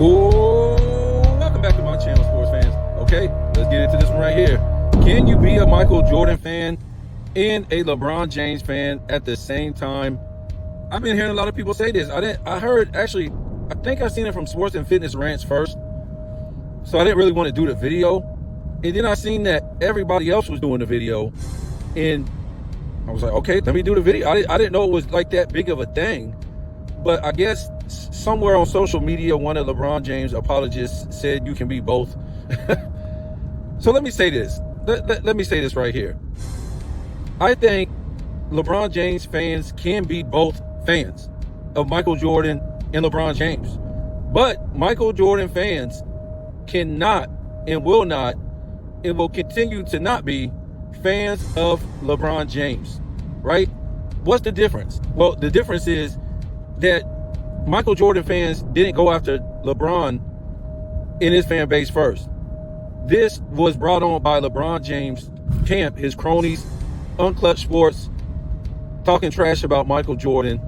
Whoa, welcome back to my channel, sports fans. Okay, let's get into this one right here. Can you be a Michael Jordan fan and a LeBron James fan at the same time? I've been hearing a lot of people say this. I think I seen it from Sports and Fitness Rants first. So I didn't really want to do the video. And then I seen that everybody else was doing the video. And I was like, okay, let me do the video. I didn't know it was like that big of a thing. But I guess somewhere on social media, one of LeBron James apologists said you can be both. So let me say this. Let me say this right here. I think LeBron James fans can be both fans of Michael Jordan and LeBron James. But Michael Jordan fans cannot and will not and will continue to not be fans of LeBron James, right? What's the difference? Well, the difference is that Michael Jordan fans didn't go after LeBron in his fan base first. This was brought on by LeBron James' camp, his cronies, Unclutch Sports, talking trash about Michael Jordan.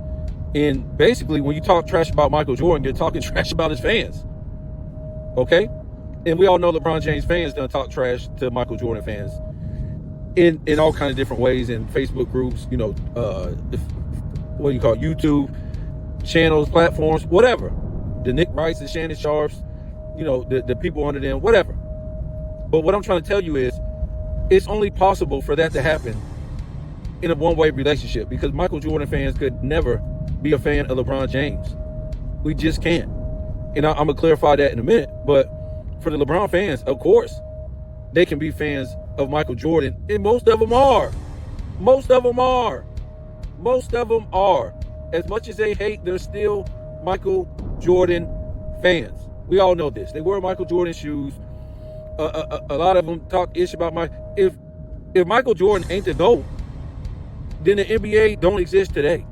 And basically, when you talk trash about Michael Jordan, you're talking trash about his fans. Okay? And we all know LeBron James fans don't talk trash to Michael Jordan fans in all kinds of different ways, in Facebook groups, what do you call it, YouTube channels, platforms, whatever. The Nick Wrights, the Shannon Sharps, the people under them, whatever. But what I'm trying to tell you is, it's only possible for that to happen in a one-way relationship, because Michael Jordan fans could never be a fan of LeBron James. We just can't. And I'm gonna clarify that in a minute. But for the LeBron fans, of course, they can be fans of Michael Jordan, and most of them are. Most of them are. As much as they hate, they're still Michael Jordan fans. We all know this. They wear Michael Jordan shoes. A lot of them talk ish about if Michael Jordan ain't the GOAT, then the NBA don't exist today.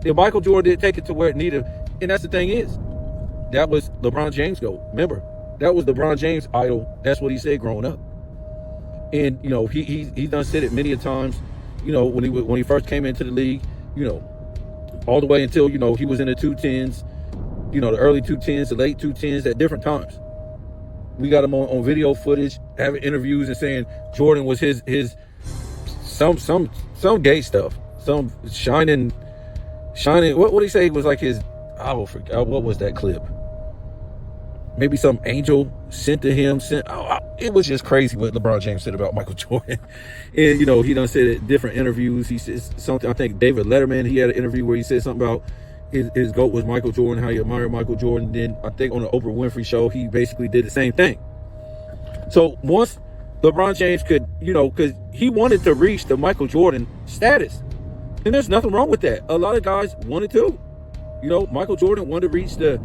If Michael Jordan didn't take it to where it needed, and that's the thing is, that was LeBron James' GOAT. Remember, that was LeBron James' idol. That's what he said growing up. And he done said it many a times. When he first came into the league, all the way until he was in the 210s, the early 210s, the late 210s, at different times. We got him on video footage, having interviews and saying Jordan was his some gay stuff, some shining. What did he say? It was like his. I will forget. What was that clip? Maybe some angel sent to him. It was just crazy what LeBron James said about Michael Jordan. And, he done said it in different interviews. He said something, I think David Letterman, he had an interview where he said something about his GOAT was Michael Jordan, how he admired Michael Jordan. Then I think on the Oprah Winfrey show, he basically did the same thing. So once LeBron James could, because he wanted to reach the Michael Jordan status. And there's nothing wrong with that. A lot of guys wanted to. Michael Jordan wanted to reach the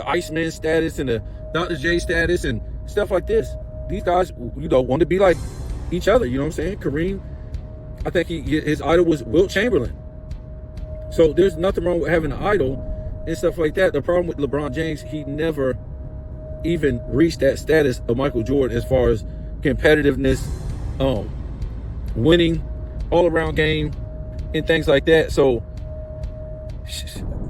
Iceman status and the Dr. J status and stuff like this. These guys, want to be like each other. You know what I'm saying? Kareem, I think his idol was Wilt Chamberlain. So there's nothing wrong with having an idol and stuff like that. The problem with LeBron James, he never even reached that status of Michael Jordan as far as competitiveness, winning, all-around game, and things like that. So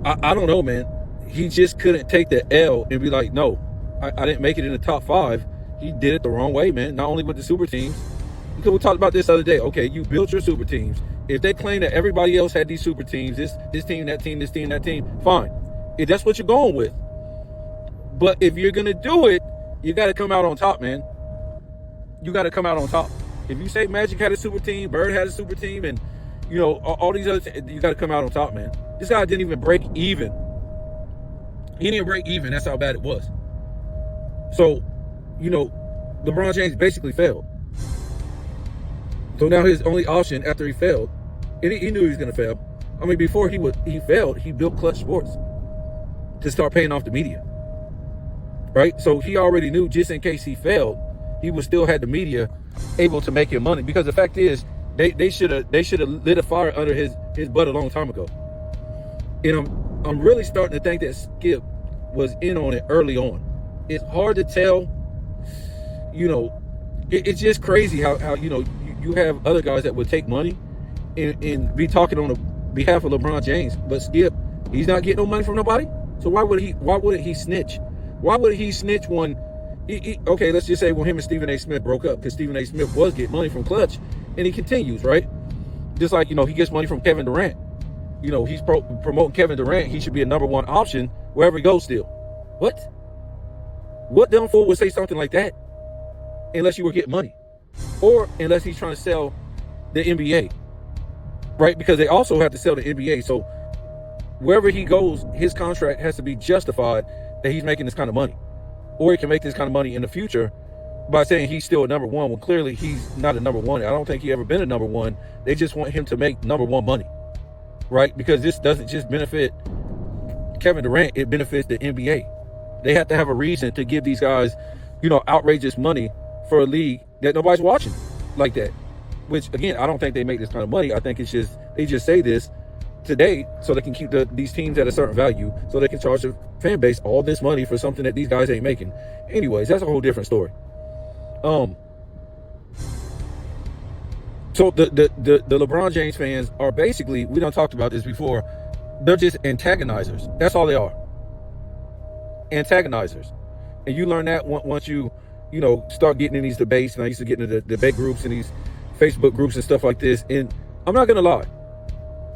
I don't know, man. He just couldn't take the L and be like, no, I didn't make it in the top 5. He did it the wrong way, man. Not only with the super teams, because we talked about this the other day. Okay, you built your super teams. If they claim that everybody else had these super teams, this team, that team, this team, that team, fine. If that's what you're going with. But if you're going to do it, you got to come out on top, man. You got to come out on top. If you say Magic had a super team, Bird had a super team, and, all these other things, you got to come out on top, man. This guy didn't even break even. He didn't break even. That's how bad it was. So, LeBron James basically failed. So now his only option after he failed, and he knew he was going to fail. I mean, before he failed, he built Clutch Sports to start paying off the media. Right? So he already knew, just in case he failed, he would still had the media able to make him money. Because the fact is, they should have lit a fire under his butt a long time ago. And I'm really starting to think that Skip was in on it early on. It's hard to tell. It's just crazy how you have other guys that would take money and be talking on behalf of LeBron James, but Skip, he's not getting no money from nobody. So why wouldn't he snitch? Why would he snitch when okay, let's just say when him and Stephen A. Smith broke up, because Stephen A. Smith was getting money from Clutch, and he continues, right? Just like, he gets money from Kevin Durant. He's promoting Kevin Durant. He should be a #1 option wherever he goes still. What dumb fool would say something like that? Unless you were getting money. Or unless he's trying to sell the NBA. Right? Because they also have to sell the NBA. So wherever he goes, his contract has to be justified that he's making this kind of money. Or he can make this kind of money in the future by saying he's still a #1 when clearly he's not a #1. I don't think he ever been a #1. They just want him to make #1 money. Right? Because this doesn't just benefit Kevin Durant, it benefits the NBA. They have to have a reason to give these guys, outrageous money for a league that nobody's watching like that. Which, again, I don't think they make this kind of money. I think they just say this today so they can keep these teams at a certain value, so they can charge the fan base all this money for something that these guys ain't making. Anyways, that's a whole different story. So the LeBron James fans are basically, we done talked about this before, they're just antagonizers. That's all they are. Antagonizers. And you learn that once you start getting in these debates. And I used to get into the debate groups and these Facebook groups and stuff like this. And I'm not gonna lie,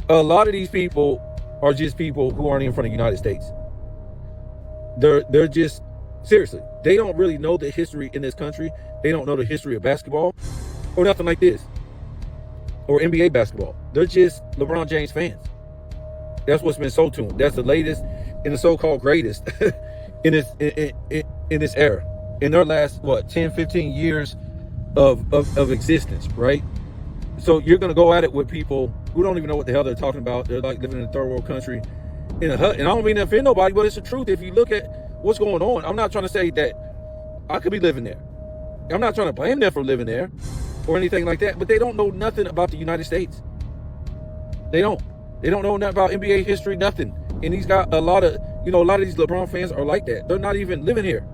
a lot of these people are just people who aren't even from the United States. They're just, seriously, they don't really know the history in this country. They don't know the history of basketball or nothing like this, or NBA basketball. They're just LeBron James fans. That's what's been sold to them. That's the latest and the so-called greatest in this era, in their last 10, 15 years of existence, right? So you're gonna go at it with people who don't even know what the hell they're talking about. They're like living in a third world country in a hut. And I don't mean to offend nobody, but it's the truth. If you look at what's going on, I'm not trying to say that I could be living there. I'm not trying to blame them for living there or anything like that, but they don't know nothing about the United States. They don't know nothing about NBA history, nothing. And he's got a lot of these LeBron fans are like that. They're not even living here.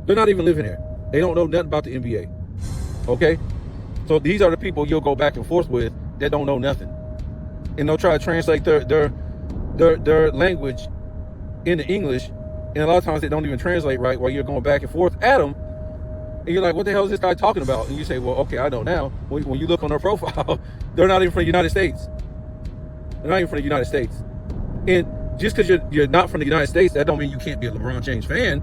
They don't know nothing about the NBA. Okay? So these are the people you'll go back and forth with that don't know nothing. And they'll try to translate their language into English. And a lot of times they don't even translate right while you're going back and forth at them. And you're like, what the hell is this guy talking about? And you say, well, okay, I know now. When you look on their profile, they're not even from the United States. They're not even from the United States. And just because you're not from the United States, that don't mean you can't be a LeBron James fan.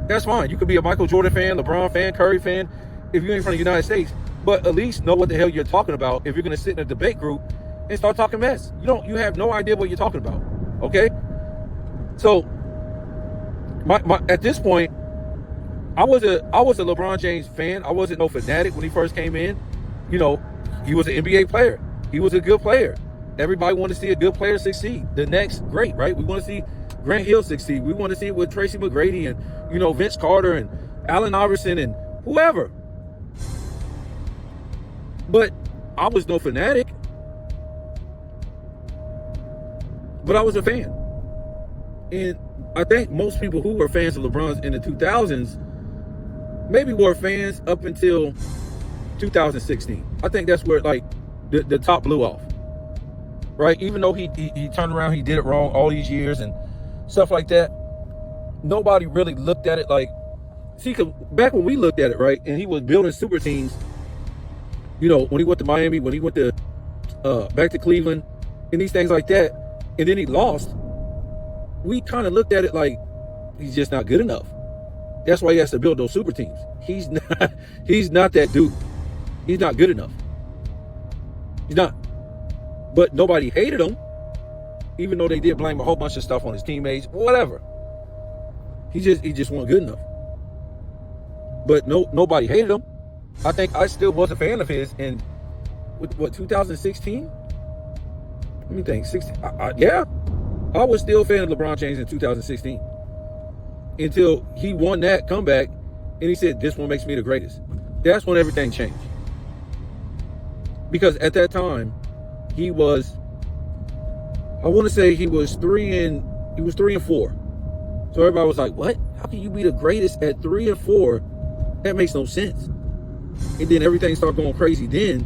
That's fine. You could be a Michael Jordan fan, LeBron fan, Curry fan, if you ain't from the United States. But at least know what the hell you're talking about if you're going to sit in a debate group and start talking mess. You have no idea what you're talking about. Okay? So at this point, I was a LeBron James fan. I wasn't no fanatic when he first came in. He was an NBA player. He was a good player. Everybody wanted to see a good player succeed. The next great, right? We want to see Grant Hill succeed. We want to see it with Tracy McGrady and, Vince Carter and Allen Iverson and whoever. But I was no fanatic. But I was a fan. And I think most people who were fans of LeBron's in the 2000s maybe were fans up until 2016. I think that's where the top blew off. Right? Even though he turned around, he did it wrong all these years and stuff like that. Nobody really looked at it cause back when we looked at it, right, and he was building super teams, when he went to Miami, when he went to back to Cleveland, and these things like that, and then he lost, we kind of looked at it like he's just not good enough. That's why he has to build those super teams. He's not that dude. He's not good enough. He's not. But nobody hated him, even though they did blame a whole bunch of stuff on his teammates, whatever. He just wasn't good enough. But nobody hated him. I think I still was a fan of his in 2016? Let me think. 16. Yeah, I was still a fan of LeBron James in 2016 until he won that comeback, and he said, "This one makes me the greatest." That's when everything changed. Because at that time, he was, I want to say he was 3 and 4. So everybody was like, what? How can you be the greatest at 3 and 4? That makes no sense. And then everything started going crazy then.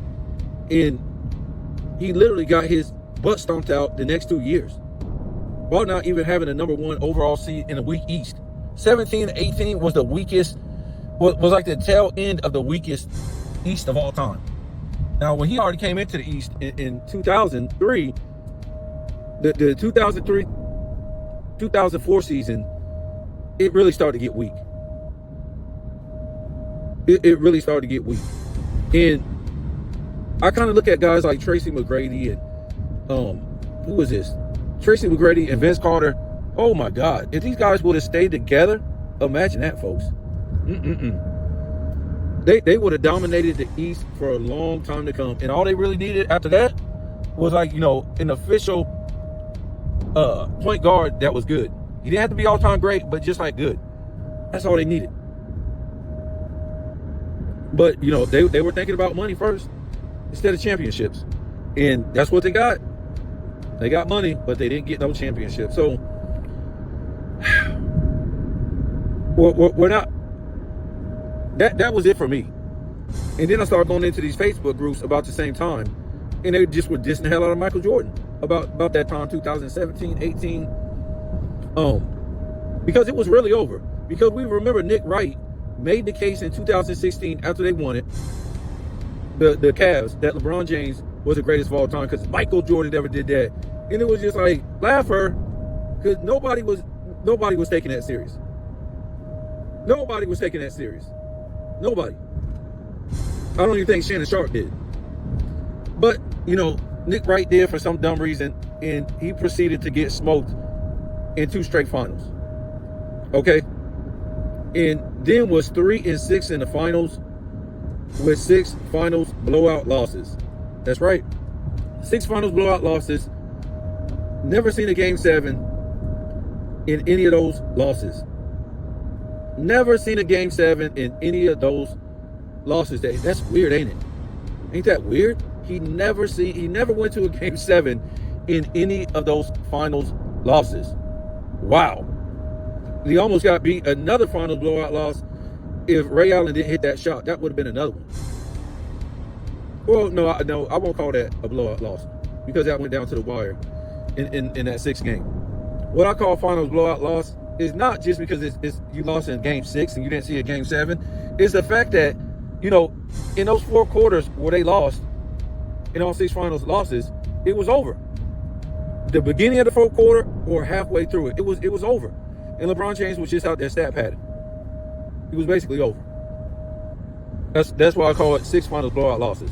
And he literally got his butt stomped out the next 2 years. while not even having a number 1 overall seed in a weak East. 17 and 18 was the weakest, was like the tail end of the weakest East of all time. Now, when he already came into the East in 2003, the 2004 season, it really started to get weak. It really started to get weak. And I kind of look at guys like Tracy McGrady and who was this? Tracy McGrady and Vince Carter. Oh my God! If these guys would have stayed together, imagine that, folks. They would have dominated the East for a long time to come. And all they really needed after that was, like, you know, an official point guard that was good. He didn't have to be all-time great, but just like good. That's all they needed. But, you know, they were thinking about money first instead of championships. And that's what they got. They got money, but they didn't get no championship. So, we're not. That was it for me. And then I started going into these Facebook groups about the same time. And they just were dissing the hell out of Michael Jordan about that time, 2017, 18. Because it was really over. Because we remember Nick Wright made the case in 2016 after they won it, the Cavs, that LeBron James was the greatest of all time because Michael Jordan never did that. And it was just like, laugher, because nobody was taking that serious. Nobody was taking that serious. Nobody. I don't even think Shannon Sharp did. But, you know, Nick Wright did for some dumb reason, and he proceeded to get smoked in 2 straight finals. Okay? And then was 3-6 in the finals with 6 finals blowout losses. That's right. 6 finals blowout losses. Never seen a game 7 in any of those losses. Never seen a game 7 in any of those losses. That's weird, ain't it? Ain't that weird? He never went to a game 7 in any of those finals losses. Wow. He almost got beat another finals blowout loss. If Ray Allen didn't hit that shot, that would have been another one. Well, no, I won't call that a blowout loss because that went down to the wire in that 6th game. What I call finals blowout loss is not just because it's you lost in game 6 and you didn't see a game 7. It's the fact that, you know, in those 4 quarters where they lost, in all 6 finals losses, it was over. The beginning of the 4th quarter or halfway through it, it was over. And LeBron James was just out there stat padding. He was basically over. That's why I call it 6 finals blowout losses.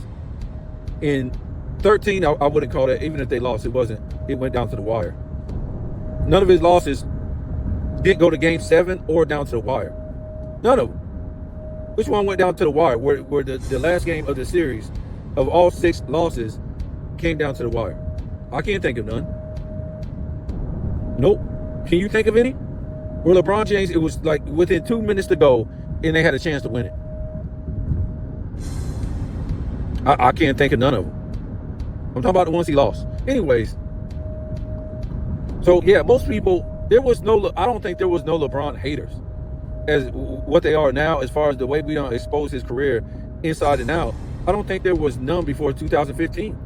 In 13, I wouldn't call that, even if they lost, it went down to the wire. None of his losses didn't go to game 7 or down to the wire. None of them. Which one went down to the wire? Where the last game of the series of all 6 losses came down to the wire? I can't think of none. Nope. Can you think of any? Where LeBron James, it was like within 2 minutes to go and they had a chance to win it. I can't think of none of them. I'm talking about the ones he lost. Anyways. So yeah, most people, I don't think there was no LeBron haters as what they are now, as far as the way we don't expose his career inside and out. I don't think there was none before 2015.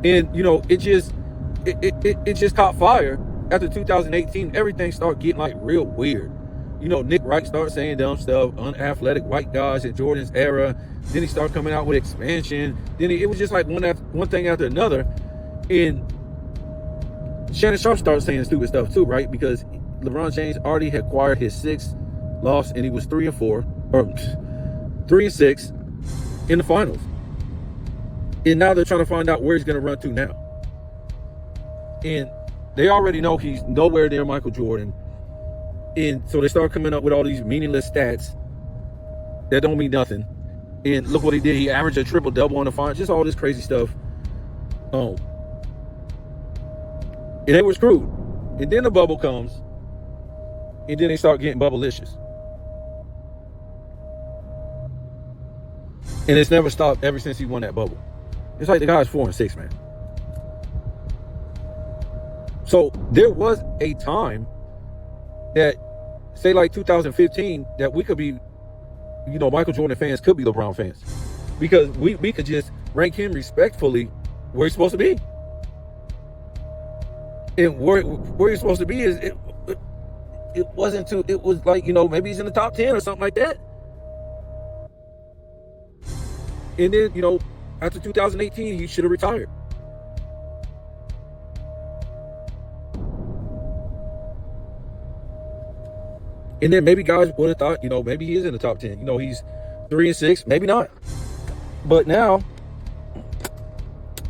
And, you know, it just caught fire after 2018. Everything started getting like real weird. You know, Nick Wright started saying dumb stuff, unathletic white guys in Jordan's era. Then he started coming out with expansion. Then it was just like one thing after another. And Shannon Sharp started saying stupid stuff too, right? Because LeBron James already had acquired his 6th loss, and he was 3-4 or 3-6 in the finals. And now they're trying to find out where he's going to run to now. And they already know he's nowhere near Michael Jordan. And so they start coming up with all these meaningless stats that don't mean nothing. And look what he did. He averaged a triple-double in the finals. Just all this crazy stuff. And they were screwed. And then the bubble comes. And then they start getting bubblicious. And it's never stopped ever since he won that bubble. It's like the guy's 4-6, man. So there was a time that, say like 2015, that we could be, you know, Michael Jordan fans could be LeBron fans. Because we could just rank him respectfully where he's supposed to be. And where he's supposed to be is it wasn't too. It was like, maybe he's in the top 10 or something like that. And then, after 2018, he should have retired. And then maybe guys would have thought, maybe he is in the top 10. He's 3-6, maybe not. But now,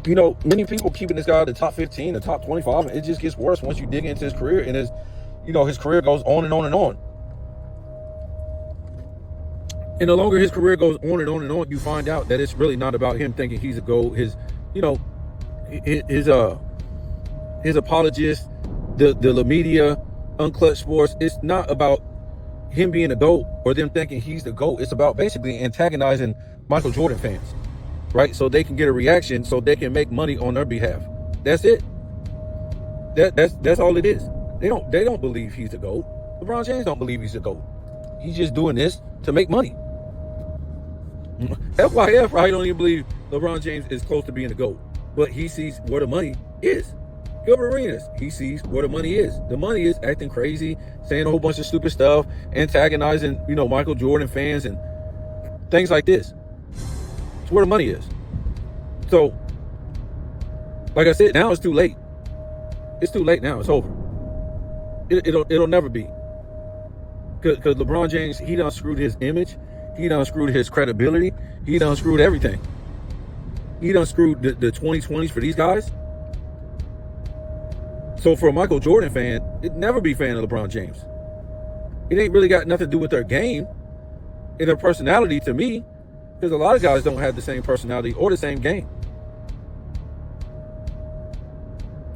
many people keeping this guy in the top 15, the top 25, and it just gets worse once you dig into his career, and his career goes on and on and on. And the longer his career goes on and on and on, you find out that it's really not about him thinking he's a GOAT. His apologists, the media, Unclutch Sports, it's not about him being a GOAT or them thinking he's the GOAT. It's about basically antagonizing Michael Jordan fans, right? So they can get a reaction, so they can make money on their behalf. That's it. That's all it is. They don't believe he's the GOAT. LeBron James don't believe he's the GOAT. He's just doing this to make money. FYF, I don't even believe LeBron James is close to being the GOAT, but he sees where the money is. Gilbert Arenas, he sees where the money is. The money is acting crazy, saying a whole bunch of stupid stuff, antagonizing, Michael Jordan fans and things like this. It's where the money is. So, like I said, now it's too late. It's too late now. It's over. It'll never be. Because LeBron James, he done screwed his image. He done screwed his credibility. He done screwed everything. He done screwed the 2020s for these guys. So for a Michael Jordan fan, it'd never be a fan of LeBron James. It ain't really got nothing to do with their game and their personality to me, because a lot of guys don't have the same personality or the same game.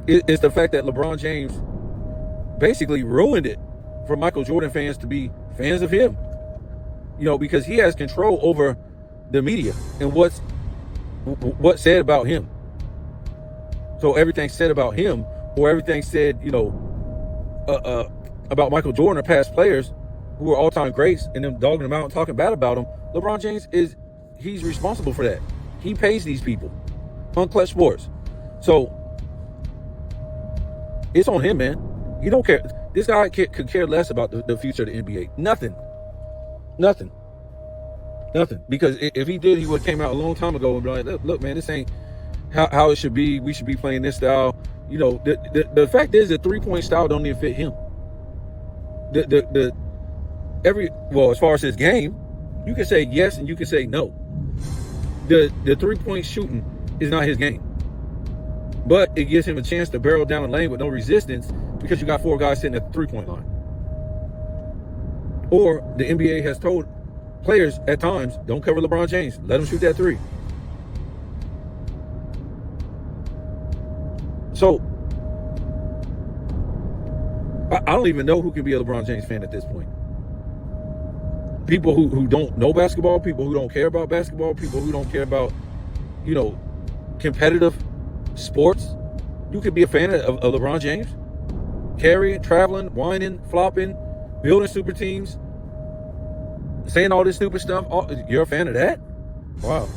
It's the fact that LeBron James basically ruined it for Michael Jordan fans to be fans of him. Because he has control over the media and what's said about him. So everything said about him, or everything said, about Michael Jordan or past players who are all-time greats, and them dogging them out and talking bad about him, LeBron James he's responsible for that. He pays these people on Clutch Sports. So it's on him, man. You don't care. This guy could care less about the future of the NBA. Nothing. Because if he did, he would have came out a long time ago and be like, look, man, this ain't how it should be. We should be playing this style. The fact is, the three-point style don't even fit him. As far as his game, you can say yes and you can say no. The three-point shooting is not his game. But it gives him a chance to barrel down the lane with no resistance, because you got four guys sitting at the three-point line. Or the NBA has told players at times, don't cover LeBron James. Let him shoot that three. So, I don't even know who can be a LeBron James fan at this point. People who don't know basketball, people who don't care about basketball, people who don't care about, competitive sports. You could be a fan of LeBron James. Carrying, traveling, whining, flopping, building super teams, saying all this stupid stuff. You're a fan of that? Wow.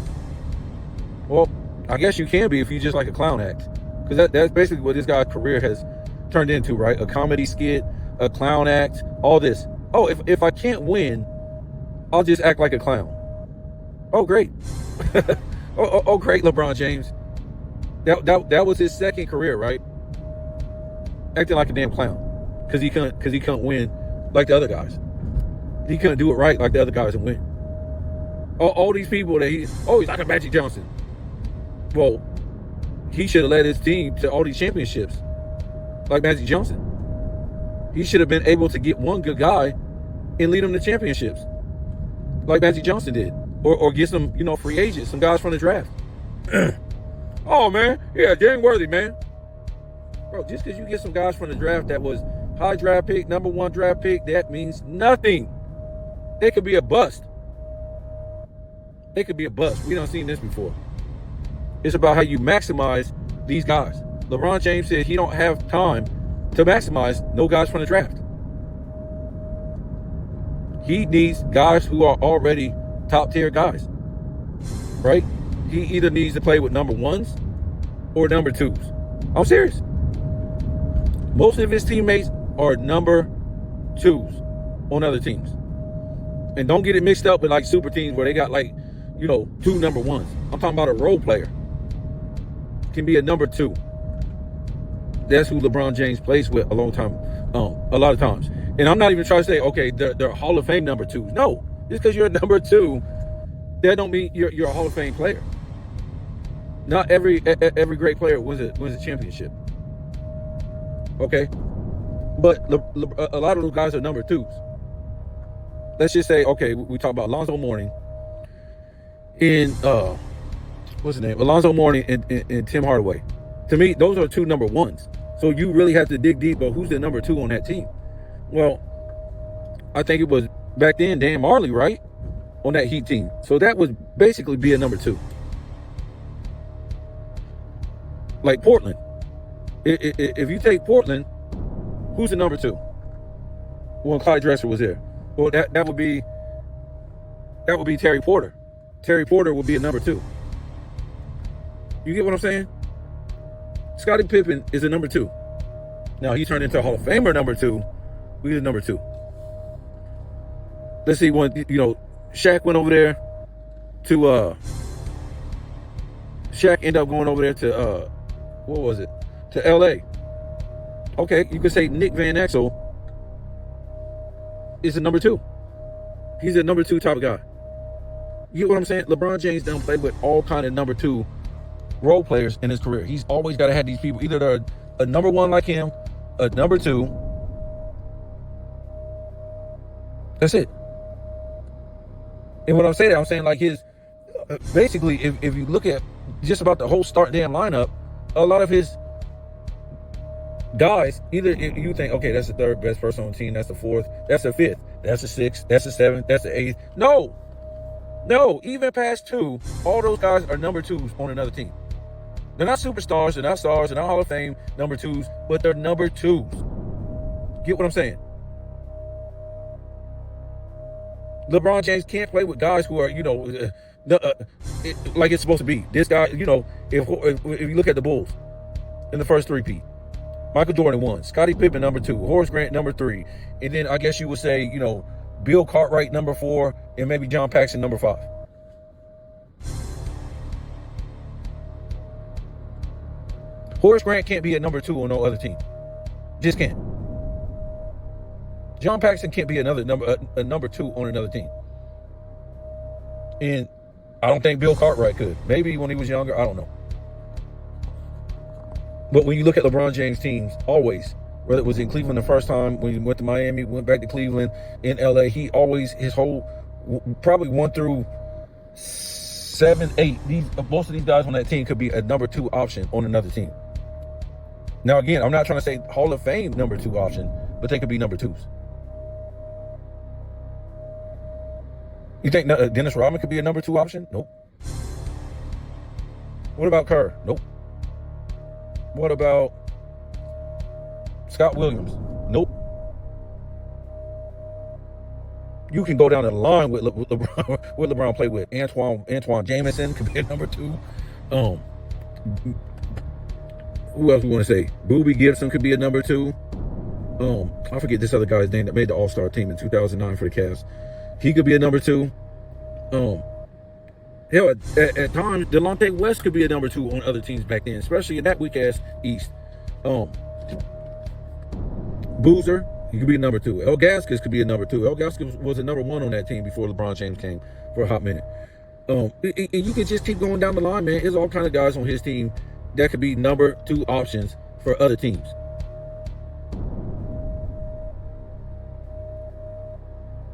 Well, I guess you can be if you just like a clown act. Because that's basically what this guy's career has turned into, right? A comedy skit, a clown act, all this. Oh, if I can't win, I'll just act like a clown. Oh, great. oh, great, LeBron James. That was his second career, right? Acting like a damn clown. Because he couldn't win like the other guys. He couldn't do it right like the other guys and win. All these people that he's like a Magic Johnson. Well, he should have led his team to all these championships like Magic Johnson. He should have been able to get one good guy and lead them to championships like Magic Johnson did. Or get some, free agents, some guys from the draft. Oh, man. Yeah, James Worthy, man. Bro, just because you get some guys from the draft that was high draft pick, number one draft pick, that means nothing. They could be a bust. They could be a bust. We done seen this before. It's about how you maximize these guys. LeBron James said he don't have time to maximize no guys from the draft. He needs guys who are already top tier guys, right? He either needs to play with number ones or number twos. I'm serious. Most of his teammates are number twos on other teams. And don't get it mixed up with like super teams where they got like, two number ones. I'm talking about a role player. Can be a number two. That's who LeBron James plays with a lot of times. And I'm not even trying to say, okay, they're Hall of Fame number twos. No, just because you're a number two, that don't mean you're a Hall of Fame player. Not every great player wins a championship. Okay, but a lot of those guys are number twos. Let's just say, okay, we talk about Alonzo Mourning and what's his name? Alonzo Mourning and Tim Hardaway. To me, those are two number ones. So you really have to dig deep. But who's the number two on that team? Well, I think it was back then Dan Marley, right, on that Heat team. So that would basically be a number two. Like Portland. If you take Portland, who's the number two? When Clyde Drexler was there. Well, that would be Terry Porter. Terry Porter would be a number two. You get what I'm saying? Scottie Pippen is a number two. Now he turned into a Hall of Famer number two. He's a number two. Let's see, when Shaq went over there to Shaq ended up going over there to what was it? To LA. Okay, you could say Nick Van Exel is a number two. He's a number two type of guy. You get what I'm saying? LeBron James done played with all kind of number two role players in his career. He's always got to have these people. Either they're a number one like him, a number two. That's it. And what I'm saying like his, basically, if you look at just about the whole start damn lineup, a lot of his guys, either you think, okay, that's the third best person on the team, that's the fourth, that's the fifth, that's the sixth, that's the seventh, that's the eighth. No, even past two, all those guys are number twos on another team. They're not superstars, they're not stars, they're not Hall of Fame number twos, but they're number twos. Get what I'm saying? LeBron James can't play with guys who are, like it's supposed to be. This guy, if you look at the Bulls in the first three-peat, Michael Jordan 1, Scottie Pippen number 2, Horace Grant number 3, and then I guess you would say, Bill Cartwright number 4, and maybe John Paxson number 5. Horace Grant can't be a number 2 on no other team. Just can't. John Paxson can't be a number 2 on another team. And I don't think Bill Cartwright could. Maybe when he was younger, I don't know. But when you look at LeBron James teams, always, whether it was in Cleveland the first time, when he went to Miami, went back to Cleveland, in LA, he always, his whole, probably 1 through 7, 8, most of these guys on that team could be a number 2 option on another team. Now, again, I'm not trying to say Hall of Fame number 2 option, but they could be number 2s. You think Dennis Rodman could be a number 2 option? Nope. What about Kerr? Nope. What about Scott Williams? Nope. You can go down the line with LeBron, what LeBron played with. Antoine Jamison could be a number 2. Who else we want to say? Booby Gibson could be a number 2. I forget this other guy's name that made the All-Star team in 2009 for the Cavs. He could be a number 2. Hell, at times, Delonte West could be a number 2 on other teams back then, especially in that weak-ass East. Boozer, he could be a number 2. El Gaskins could be a number 2. El Gaskins was a number 1 on that team before LeBron James came for a hot minute. And you can just keep going down the line, man. There's all kind of guys on his team that could be number 2 options for other teams.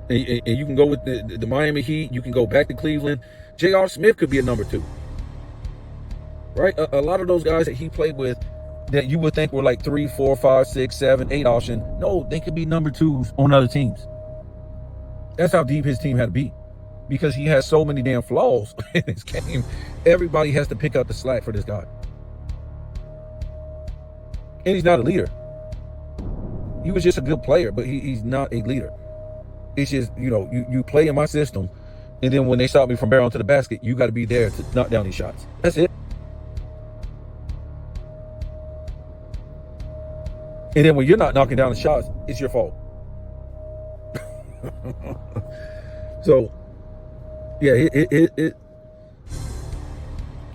And you can go with the Miami Heat. You can go back to Cleveland. J.R. Smith could be a number 2. Right? A lot of those guys that he played with that you would think were like 3, 4, 5, 6, 7, 8 option. No, they could be number 2s on other teams. That's how deep his team had to be. Because he has so many damn flaws in his game. Everybody has to pick up the slack for this guy. And he's not a leader. He was just a good player, but he's not a leader. It's just, you play in my system, and then when they stop me from barreling to the basket, you got to be there to knock down these shots. That's it. And then when you're not knocking down the shots, it's your fault. So, yeah,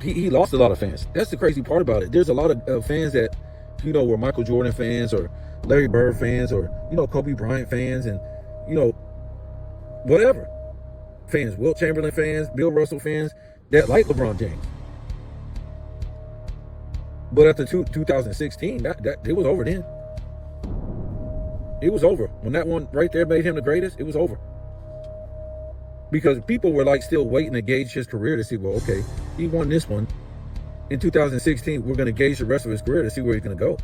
he lost a lot of fans. That's the crazy part about it. There's a lot of fans that, were Michael Jordan fans or Larry Bird fans or, Kobe Bryant fans and, whatever fans, Wilt Chamberlain fans, Bill Russell fans that like LeBron James. But after 2016, that it was over then. It was over. When that one right there made him the greatest, it was over. Because people were like still waiting to gauge his career to see, well, okay, he won this one. In 2016, we're going to gauge the rest of his career to see where he's going to go.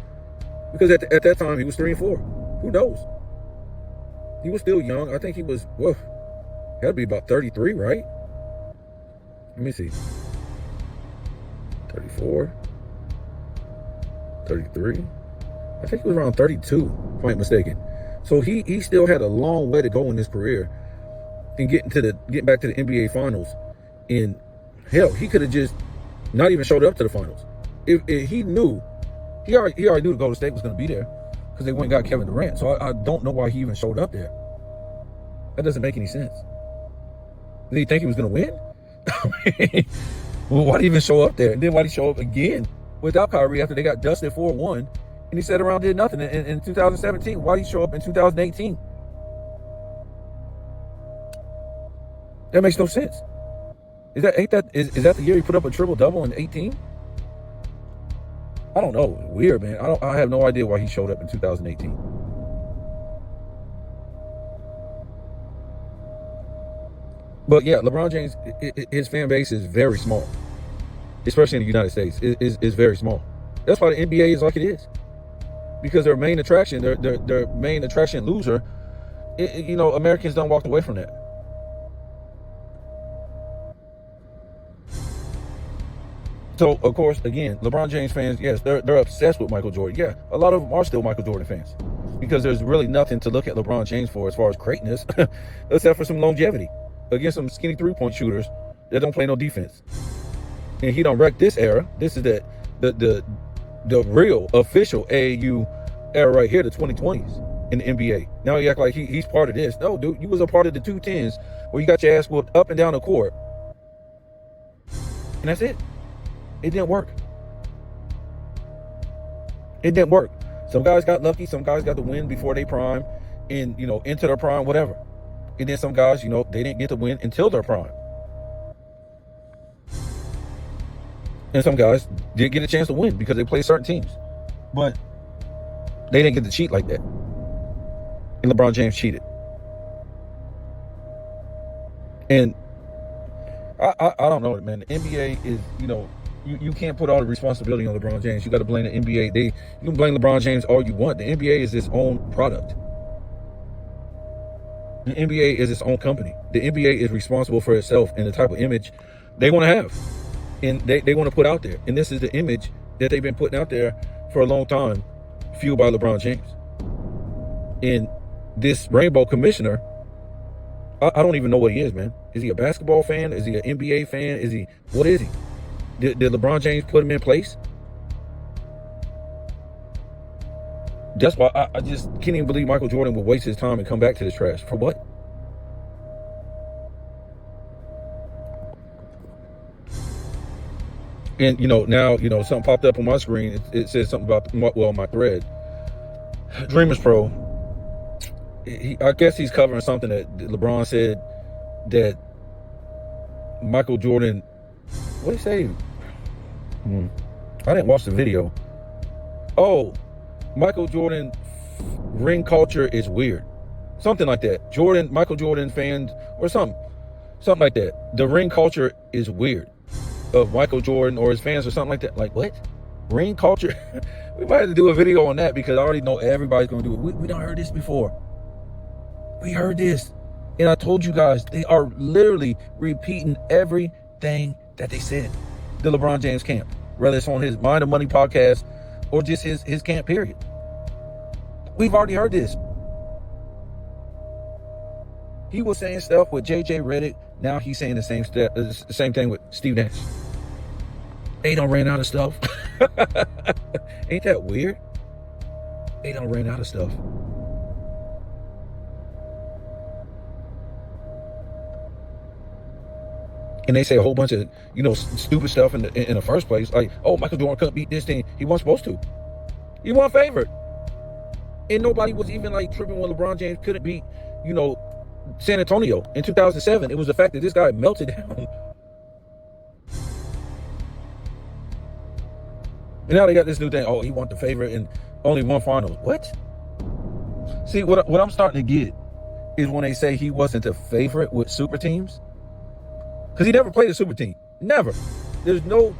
Because at that time, he was 3-4. Who knows? He was still young. I think he was, had to be about 33, right? Let me see. 34, 33. I think he was around 32, if I'm not mistaken. So he still had a long way to go in his career and getting back to the NBA Finals. And hell, he could have just not even showed up to the finals. If he knew, he already knew the Golden State was going to be there because they went and got Kevin Durant. So I don't know why he even showed up there. That doesn't make any sense. Did he think he was going to win? Well, why did he even show up there? And then why did he show up again without Kyrie after they got dusted 4-1? And he sat around did nothing in 2017. Why did he show up in 2018? That makes no sense. Is that the year he put up a triple-double in 18? I don't know. Weird, man. I have no idea why he showed up in 2018. But yeah, LeBron James, his fan base is very small, especially in the United States. Is very small. That's why the NBA is like it is, because their main attraction, their main attraction loser, Americans don't walk away from that. So, of course, again, LeBron James fans, yes, they're obsessed with Michael Jordan. Yeah, a lot of them are still Michael Jordan fans because there's really nothing to look at LeBron James for as far as greatness, except for some longevity against some skinny three-point shooters that don't play no defense. And he don't wreck this era. This is the real official AAU era right here, the 2020s in the NBA. Now he act like he's part of this. No, dude, you was a part of the 210s where you got your ass whooped up and down the court. And that's it. It didn't work. It didn't work. Some guys got lucky. Some guys got the win before they prime and, into their prime, whatever. And then some guys, they didn't get the win until their prime. And some guys did get a chance to win because they played certain teams. But they didn't get to cheat like that. And LeBron James cheated. And I don't know, man. The NBA is, you can't put all the responsibility on LeBron James. You got to blame the NBA. You can blame LeBron James all you want. The NBA is its own product. The NBA is its own company. The NBA is responsible for itself and the type of image they want to have. And they want to put out there. And this is the image that they've been putting out there for a long time, fueled by LeBron James. And this Rainbow Commissioner, I don't even know what he is, man. Is he a basketball fan? Is he an NBA fan? What is he? Did LeBron James put him in place? That's why I just can't even believe Michael Jordan would waste his time and come back to this trash. For what? And, now, something popped up on my screen. It says something about, my thread. Dreamers Pro. I guess he's covering something that LeBron said that Michael Jordan, what did he say? I didn't watch the video. Oh, Michael Jordan ring culture is weird. Something like that. Michael Jordan fans or something like that. The ring culture is weird of Michael Jordan or his fans or something like that. Like what? Ring culture? We might have to do a video on that because I already know everybody's going to do it. We done heard this before. We heard this. And I told you guys, they are literally repeating everything that they said. The LeBron James camp, whether it's on his Mind of Money podcast or just his camp period. We've already heard this. He was saying stuff with JJ Redick. Now he's saying the same thing with Steve Nash. They done ran out of stuff. Ain't that weird? They done ran out of stuff. And they say a whole bunch of, stupid stuff in the first place. Like, oh, Michael Jordan couldn't beat this team. He wasn't supposed to. He wasn't favored. And nobody was even like tripping when LeBron James couldn't beat, San Antonio in 2007. It was the fact that this guy melted down. And now they got this new thing. Oh, he won the favorite and only won finals. What? See, what I'm starting to get is when they say he wasn't a favorite with super teams. Because he never played a super team. Never. There's no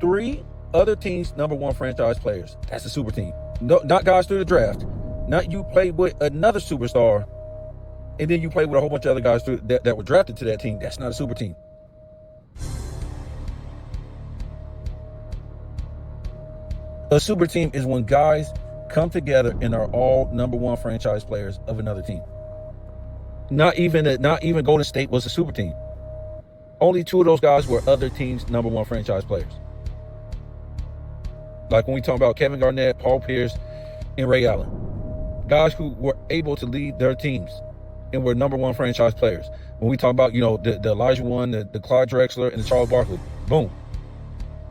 3 other teams' #1 franchise players. That's a super team. No, not guys through the draft. Not you played with another superstar, and then you played with a whole bunch of other guys that were drafted to that team. That's not a super team. A super team is when guys come together and are all #1 franchise players of another team. Not even Golden State was a super team. Only 2 of those guys were other teams' #1 franchise players. Like when we talk about Kevin Garnett, Paul Pierce, and Ray Allen. Guys who were able to lead their teams and were #1 franchise players. When we talk about, the Elijah One, the Clyde Drexler, and the Charles Barkley. Boom.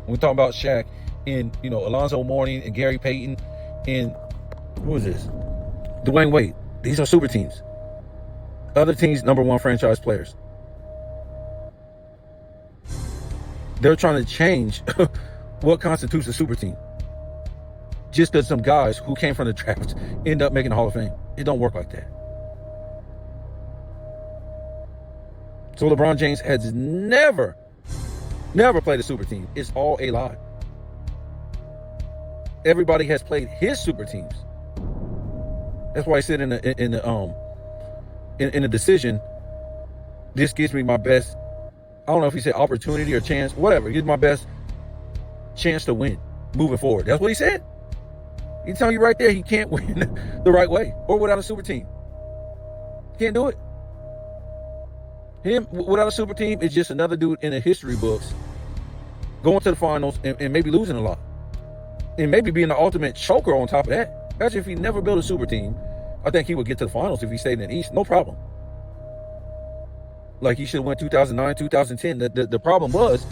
When we talk about Shaq and, Alonzo Mourning and Gary Payton and, who is this? Dwayne Wade. These are super teams. Other teams' #1 franchise players. They're trying to change what constitutes a super team. Just because some guys who came from the draft end up making the Hall of Fame. It don't work like that. So LeBron James has never played a super team. It's all a lie. Everybody has played his super teams. That's why I said in the decision, this gives me my best, I don't know if he said opportunity or chance, whatever. It gives my best chance to win moving forward. That's what he said. He's telling you right there he can't win the right way or without a super team. Can't do it. Him without a super team is just another dude in the history books going to the finals and maybe losing a lot. And maybe being the ultimate choker on top of that. Imagine if he never built a super team. I think he would get to the finals if he stayed in the East. No problem. Like he should have went 2009, 2010. The problem was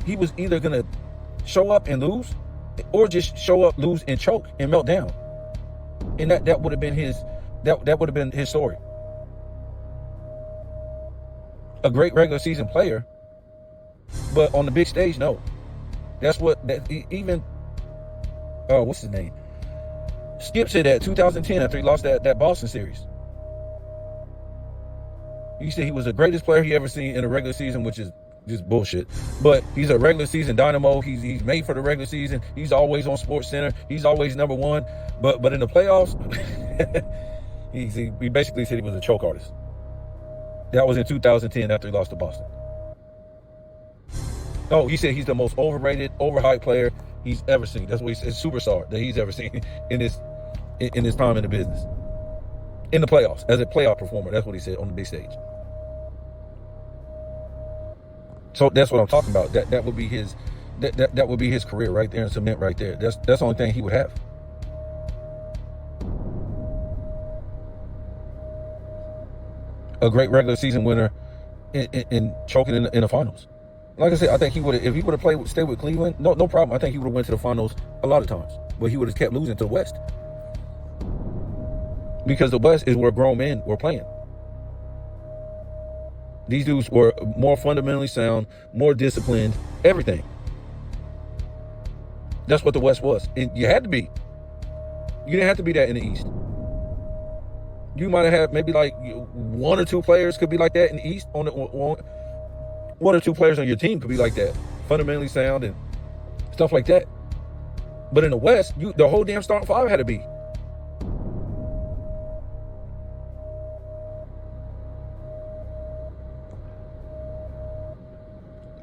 he was either going to show up and lose or just show up, lose, and choke and melt down. And that would have been his story. A great regular season player, but on the big stage, no. That's what what's his name? Skip said that 2010 after he lost that Boston series. He said he was the greatest player he ever seen in a regular season, which is just bullshit. But he's a regular season dynamo. He's made for the regular season. He's always on Sports Center. He's always #1. But in the playoffs, he basically said he was a choke artist. That was in 2010 after he lost to Boston. Oh, he said he's the most overrated, overhyped player he's ever seen. That's what he said, superstar that he's ever seen in his time in the business. In the playoffs, as a playoff performer. That's what he said on the big stage. So that's what I'm talking about. That would be his that would be his career right there in cement right there. That's the only thing he would have. A great regular season winner in choking in the finals. Like I said, I think he would have, if he would have stayed with Cleveland, no problem. I think he would have went to the finals a lot of times, but he would have kept losing to the West because the West is where grown men were playing. These dudes were more fundamentally sound, more disciplined, everything. That's what the West was, and you had to be. You didn't have to be that in the East. You might have had maybe like 1 or 2 players could be like that in the East. One or 2 players on your team could be like that, fundamentally sound and stuff like that. But in the West, the whole damn starting 5 had to be.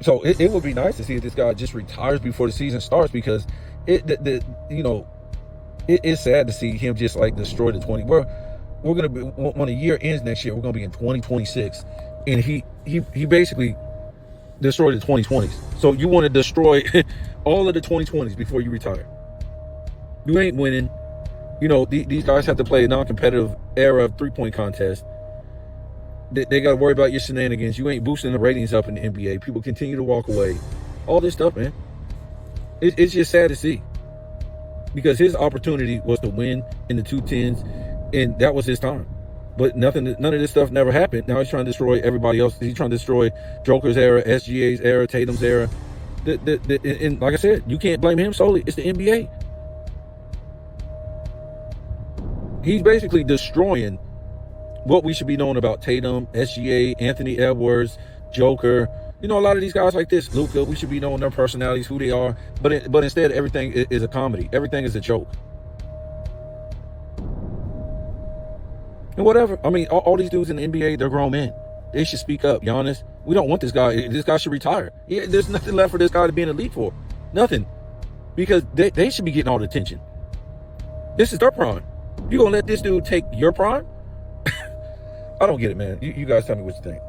So it would be nice to see if this guy just retires before the season starts, because it is sad to see him just like destroy the 20. We're gonna be, when the year ends next year, we're gonna be in 2026, and he basically destroyed the 2020s. So you want to destroy all of the 2020s before you retire. You ain't winning. You know, these guys have to play a non-competitive era of three-point contest. They got to worry about your shenanigans. You ain't boosting the ratings up in the NBA. People continue to walk away. All this stuff, man. It's just sad to see. Because his opportunity was to win in the 210s, and that was his time. But none of this stuff never happened. Now he's trying to destroy everybody else. He's trying to destroy Joker's era, SGA's era, Tatum's era. And like I said, you can't blame him solely. It's the NBA. He's basically destroying what we should be knowing about Tatum, SGA, Anthony Edwards, Joker. You know, a lot of these guys like this, Luka, we should be knowing their personalities, who they are. But instead, everything is a comedy. Everything is a joke. And whatever. I mean, all these dudes in the NBA, they're grown men. They should speak up. Giannis, we don't want this guy. This guy should retire. Yeah, there's nothing left for this guy to be in the league for. Nothing. Because they should be getting all the attention. This is their prime. You gonna let this dude take your prime? I don't get it, man. You guys tell me what you think.